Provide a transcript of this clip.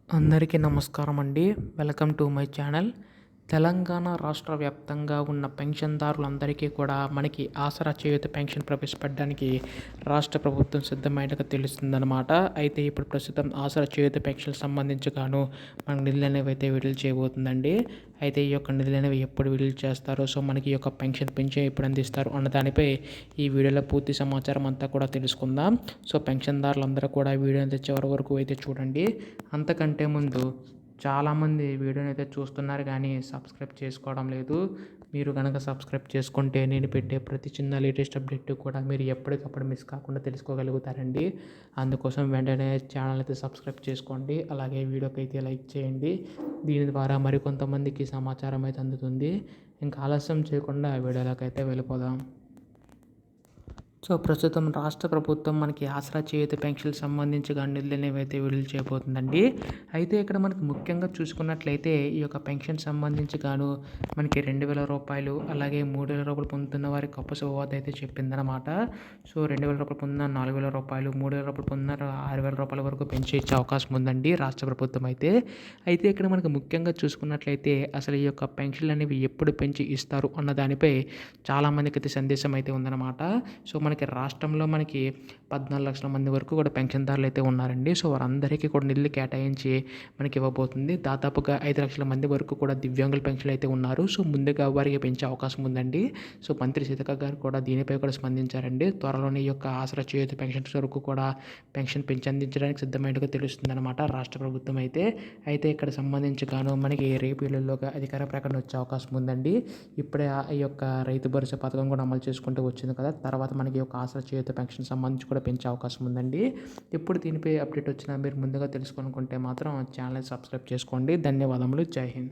అందరికీ నమస్కారం అండి. Welcome to my channel. Telangana రాష్ట్ర వ్యాప్తంగా ఉన్న పెన్షన్దారులందరికీ కూడా మనకి ఆసరా చేయూత పెన్షన్ ప్రవేశపెట్టడానికి రాష్ట్ర ప్రభుత్వం సిద్ధమైనట్టుగా తెలుస్తుందన్నమాట. అయితే ఇప్పుడు ప్రస్తుతం ఆసరా చేయూత పెన్షన్ సంబంధించి గాను మనకు నిధులు అనేవి అయితే విడుదల చేయబోతుందండి. అయితే ఈ యొక్క నిధులు అనేవి ఎప్పుడు విడుదల చేస్తారో, సో మనకి ఈ యొక్క పెన్షన్ ఎప్పుడు అందిస్తారు అన్న దానిపై ఈ వీడియోలో పూర్తి సమాచారం అంతా కూడా తెలుసుకుందాం. సో పెన్షన్దారులందరూ కూడా వీడియో అయితే చివరి వరకు అయితే చూడండి. అంతకంటే ముందు చాలామంది వీడియోని అయితే చూస్తున్నారు కానీ సబ్స్క్రైబ్ చేసుకోవడం లేదు. మీరు కనుక సబ్స్క్రైబ్ చేసుకుంటే నేను పెట్టే ప్రతి చిన్న లేటెస్ట్ అప్డేట్ కూడా మీరు ఎప్పటికప్పుడు మిస్ కాకుండా తెలుసుకోగలుగుతారండి. అందుకోసం వెంటనే ఛానల్ అయితే సబ్స్క్రైబ్ చేసుకోండి. అలాగే వీడియోకి అయితే లైక్ చేయండి. దీని ద్వారా మరికొంతమందికి సమాచారం అయితే అందుతుంది. ఇంకా ఆలస్యం చేయకుండా వీడియోలోకి అయితే వెళ్ళిపోదాం. సో ప్రస్తుతం రాష్ట్ర ప్రభుత్వం మనకి ఆసరా చేయూత పెన్షన్కి సంబంధించి నిధులు అనేవి అయితే విడుదల చేయబోతుందండి. అయితే ఇక్కడ మనకి ముఖ్యంగా చూసుకున్నట్లయితే ఈ యొక్క పెన్షన్ సంబంధించి గాను మనకి 2,000 రూపాయలు, అలాగే 3,000 రూపాయలు పొందుతున్న వారికి గొప్ప శుభవార్త అయితే చెప్పిందనమాట. సో 2,000 రూపాయలు పొందిన 4,000 రూపాయలు, 3,000 రూపాయలు పొందిన 6,000 రూపాయల వరకు పెంచి ఇచ్చే అవకాశం ఉందండి రాష్ట్ర ప్రభుత్వం అయితే. అయితే ఇక్కడ మనకి ముఖ్యంగా చూసుకున్నట్లయితే అసలు ఈ యొక్క పెన్షన్లు అనేవి ఎప్పుడు పెంచి ఇస్తారు అన్న దానిపై చాలామందికి అయితే సందేశం అయితే ఉందన్నమాట. సో మనకి రాష్ట్రంలో మనకి 14 లక్షల మంది వరకు కూడా పెన్షన్దారులు అయితే ఉన్నారండి. సో వారందరికీ కూడా నిధులు కేటాయించి మనకి ఇవ్వబోతుంది. దాదాపుగా 5 లక్షల మంది వరకు కూడా దివ్యాంగుల పెన్షన్లు అయితే ఉన్నారు. సో ముందుగా వారికి పెంచే అవకాశం ఉందండి. సో మంత్రి సీతక్క గారు కూడా దీనిపై కూడా స్పందించారండి. త్వరలోనే ఈ యొక్క ఆసరా చేయూత పెన్షన్స్ వరకు కూడా పెన్షన్ పెంచి అందించడానికి సిద్ధమైనట్టుగా తెలుస్తుందన్నమాట రాష్ట్ర ప్రభుత్వం అయితే. అయితే ఇక్కడ సంబంధించి గాను మనకి రేపు ఎల్లుండిలోగా అధికార ప్రకటన వచ్చే అవకాశం ఉందండి. ఇప్పుడే ఈ యొక్క రైతు భరోసా పథకం కూడా అమలు చేసుకుంటూ వచ్చింది కదా, తర్వాత మనకి ఒక ఆసరా చేయూత పెన్షన్ సంబంధించి కూడా పెంచే అవకాశం ఉందండి. ఇప్పుడు దీనిపై అప్డేట్ వచ్చినా మీరు ముందుగా తెలుసుకోవాలనుకుంటే మాత్రం ఛానల్ సబ్స్క్రైబ్ చేసుకోండి. ధన్యవాదములు. జై హింద్.